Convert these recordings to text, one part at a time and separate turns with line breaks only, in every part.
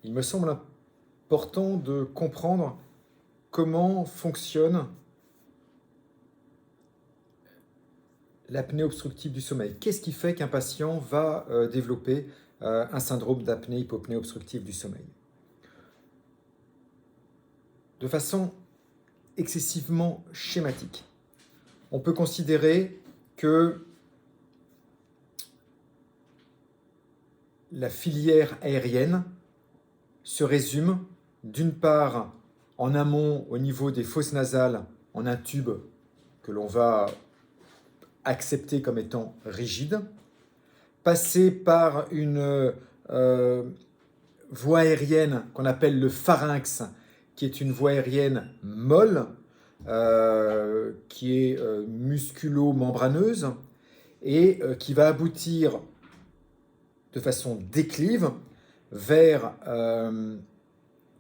il me semble important de comprendre comment fonctionne l'apnée obstructive du sommeil. Qu'est-ce qui fait qu'un patient va développer un syndrome d'apnée-hypopnée obstructive du sommeil? De façon excessivement schématique, on peut considérer que la filière aérienne se résume d'une part en amont au niveau des fosses nasales en un tube que l'on va accepter comme étant rigide, passer par une voie aérienne qu'on appelle le pharynx, qui est une voie aérienne molle, qui est musculo-membraneuse et qui va aboutir de façon déclive vers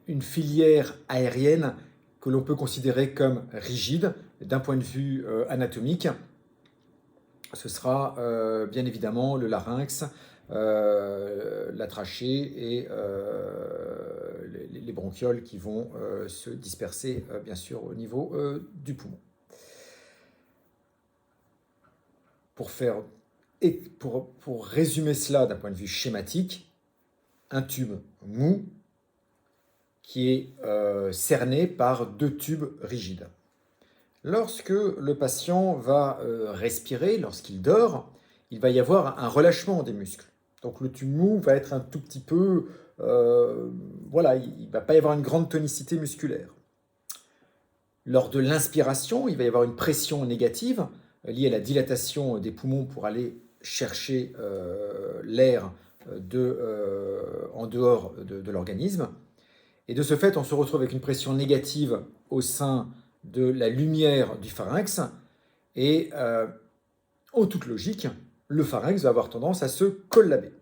une filière aérienne que l'on peut considérer comme rigide d'un point de vue anatomique. Ce sera bien évidemment le larynx, la trachée et les bronchioles qui vont se disperser bien sûr au niveau du poumon. Pour résumer cela d'un point de vue schématique, un tube mou qui est cerné par deux tubes rigides. Lorsque le patient va respirer, lorsqu'il dort, il va y avoir un relâchement des muscles. Donc le tube mou va être un tout petit peu... voilà, il ne va pas y avoir une grande tonicité musculaire. Lors de l'inspiration, il va y avoir une pression négative liée à la dilatation des poumons pour aller chercher l'air en dehors de l'organisme. Et de ce fait, on se retrouve avec une pression négative au sein de la lumière du pharynx. Et en toute logique, le pharynx va avoir tendance à se collaber.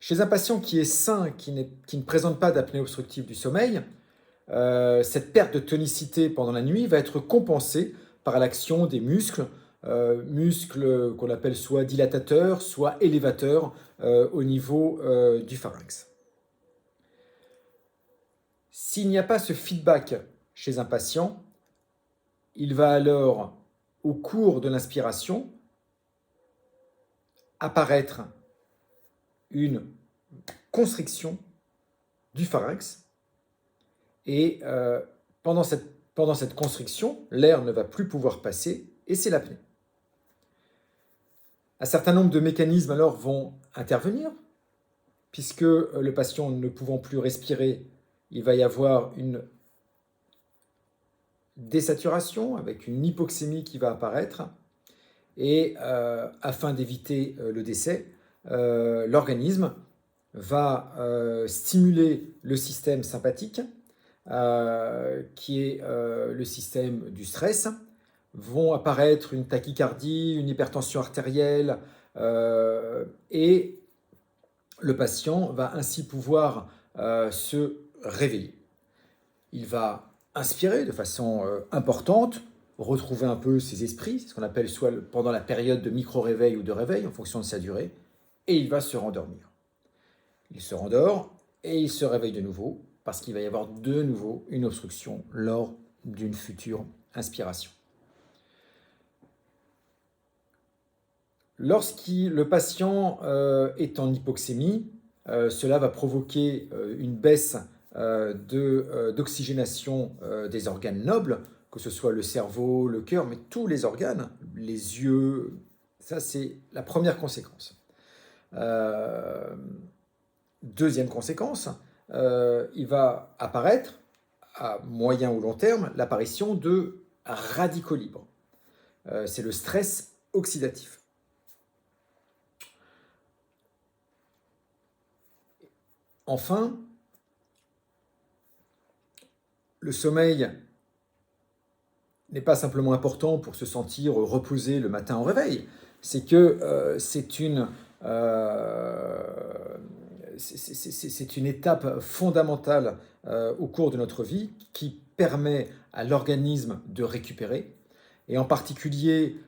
Chez un patient qui est sain, qui ne présente pas d'apnée obstructive du sommeil, cette perte de tonicité pendant la nuit va être compensée par l'action des muscles, muscles qu'on appelle soit dilatateurs, soit élévateurs au niveau du pharynx. S'il n'y a pas ce feedback chez un patient, il va alors, au cours de l'inspiration, apparaître une constriction du pharynx et pendant cette constriction, l'air ne va plus pouvoir passer et c'est l'apnée. Un certain nombre de mécanismes alors vont intervenir puisque le patient ne pouvant plus respirer, il va y avoir une désaturation avec une hypoxémie qui va apparaître et afin d'éviter le décès, l'organisme va stimuler le système sympathique qui est le système du stress. Vont apparaître une tachycardie, une hypertension artérielle et le patient va ainsi pouvoir se réveiller. Il va inspirer de façon importante, retrouver un peu ses esprits, c'est ce qu'on appelle soit pendant la période de micro-réveil ou de réveil en fonction de sa durée, et il va se rendormir. Il se rendort et il se réveille de nouveau parce qu'il va y avoir de nouveau une obstruction lors d'une future inspiration. Lorsque le patient est en hypoxémie, cela va provoquer une baisse d'oxygénation des organes nobles, que ce soit le cerveau, le cœur, mais tous les organes, les yeux, ça c'est la première conséquence. Deuxième conséquence, il va apparaître, à moyen ou long terme, l'apparition de radicaux libres. C'est le stress oxydatif. Enfin, le sommeil n'est pas simplement important pour se sentir reposé le matin au réveil, c'est que c'est une étape fondamentale au cours de notre vie qui permet à l'organisme de récupérer. Et en particulier,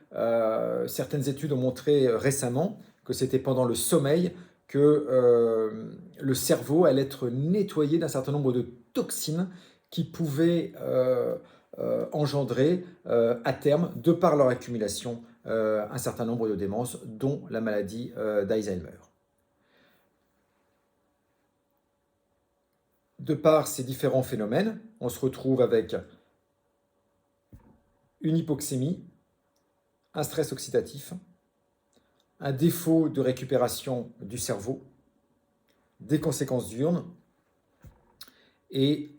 certaines études ont montré récemment que c'était pendant le sommeil que le cerveau allait être nettoyé d'un certain nombre de toxines qui pouvaient engendrer à terme, de par leur accumulation, un certain nombre de démences, dont la maladie d'Alzheimer. De par ces différents phénomènes, on se retrouve avec une hypoxémie, un stress oxydatif, un défaut de récupération du cerveau, des conséquences diurnes et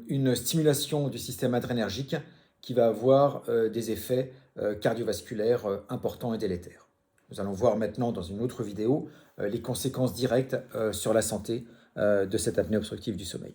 une stimulation du système adrénergique qui va avoir des effets cardiovasculaires importants et délétères. Nous allons voir maintenant dans une autre vidéo les conséquences directes sur la santé de cette apnée obstructive du sommeil.